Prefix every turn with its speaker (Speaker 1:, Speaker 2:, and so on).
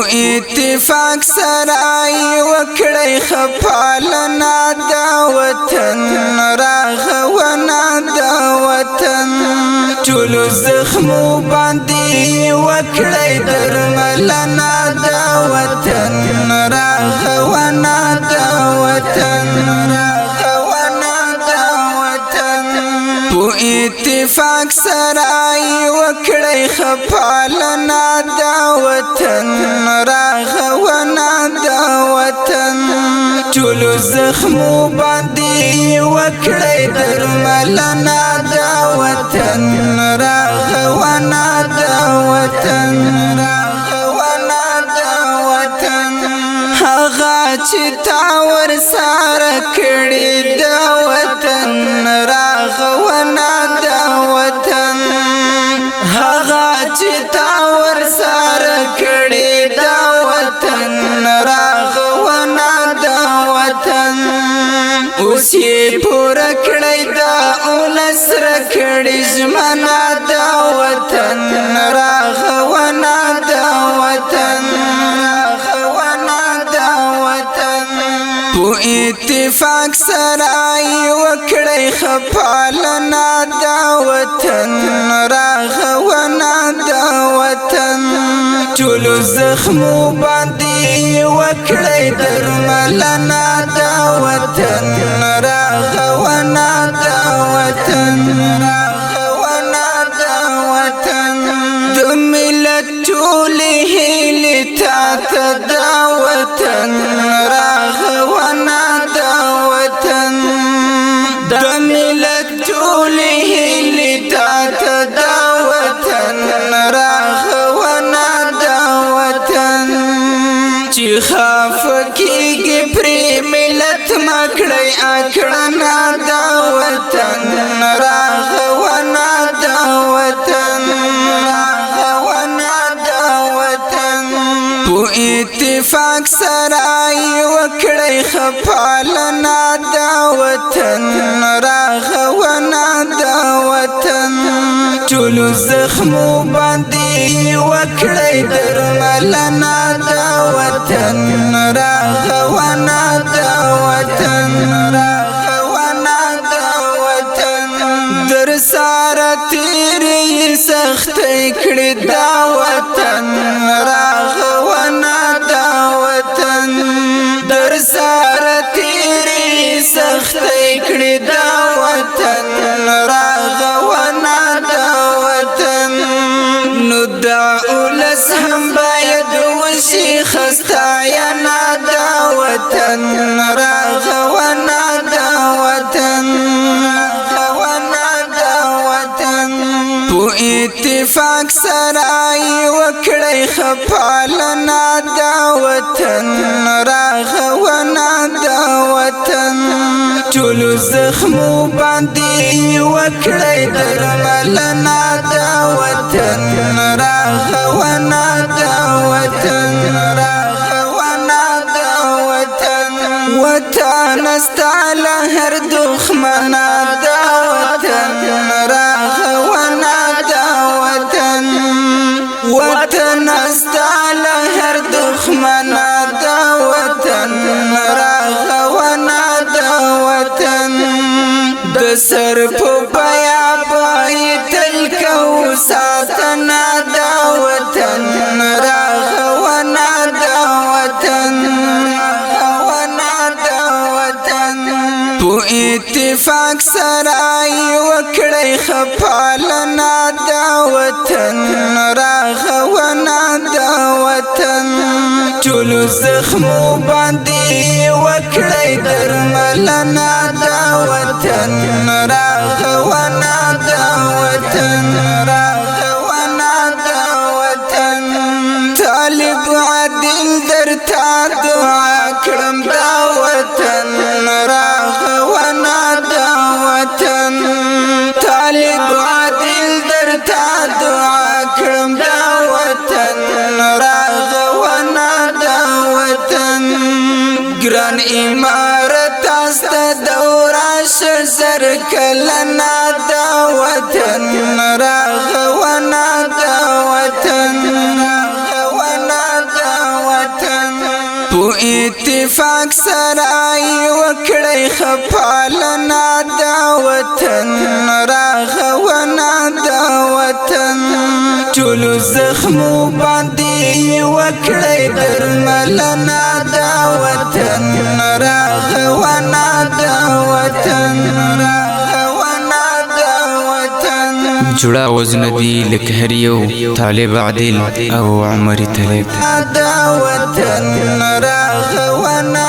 Speaker 1: اتفاق سرائی وکڑی خپالنا دا وطن راغونا دا وطن چولو زخمو باندی وکڑی درملنا دا وطن راغونا دا وطن اتفاق سرائی وکڑی خپالنا دا وطن راغونا دا وطن چولو زخمو باندی وکڑی درملنا دا وطن راغونا دا وطن هغه چې تا ورسره کړي دا وطن راغونا دا وطن هغه چې تا ورسره کړي دا وطن راغونا دا وطن اوس یې پوره کړی دا اولس را کړي ژمنه دا وطن راغونا دا وطن اتفاق سرائی وکڑی خپالنا دا وطن راغونا دا وطن چولو زخمو باندی وکڑی درملنا دا وطن راغونا دا وطن د ملت ټولې هیلې تا دا وطن راغونا دا وطن د ملت ټولې هیلې تا دا وطن راغونا دا وطن چې خاف کېږي پرې ملت مکړی اکړنا دا وطن راغونا دا وطن اتفاق سرائی وکڑی خپالنا دا وطن راغونا دا وطن چولو زخمو باندی وکڑی درملنا دا وطن راغونا دا وطن در سارا تیری سختی کڑی دا وطن راغونا دا وطن در سارا تیری سختی کڑی دا وطن راغونا دا وطن نو دا اولس هم باید وشی خستاینا دا وطن راغونا دا وطن اتفاق سرائی وکڑی خپالنا دا وطن راغونا دا وطن چولو زخمو باندی وکڑی درملنا دا وطن راغونا دا وطن وطن استعلا هر دخمنا دا وطن راغونا وطن استعلا هر دخمنا دا وطن راغونا دا وطن د سر په بیا پای تل کو ساتنا دا وطن راغونا دا وطن اتفاق سرائی وکڑی خپالنا دا وطن راغونا دا وطن چولو زخمو باندی وکڑی درملنا دا وطن راغونا دا وطن طالب عادل درتا دعا کړم دا وطن راغونا دا وطن طالب عادل درتا دعا کړم دا وطن راغونا دا وطن ګران امارت است دورا شزر کلنا دا وطن راغونا دا وطن اتفاق سرائی وکڑی خپالنا دا وطن راغونا دا وطن چولو زخمو باندی وکڑی درملنا دا وطن راغونا دا وطن
Speaker 2: جوړه وزن دی لکه هر یو طالب عادل او عمر طالب
Speaker 1: دا وطن راغونا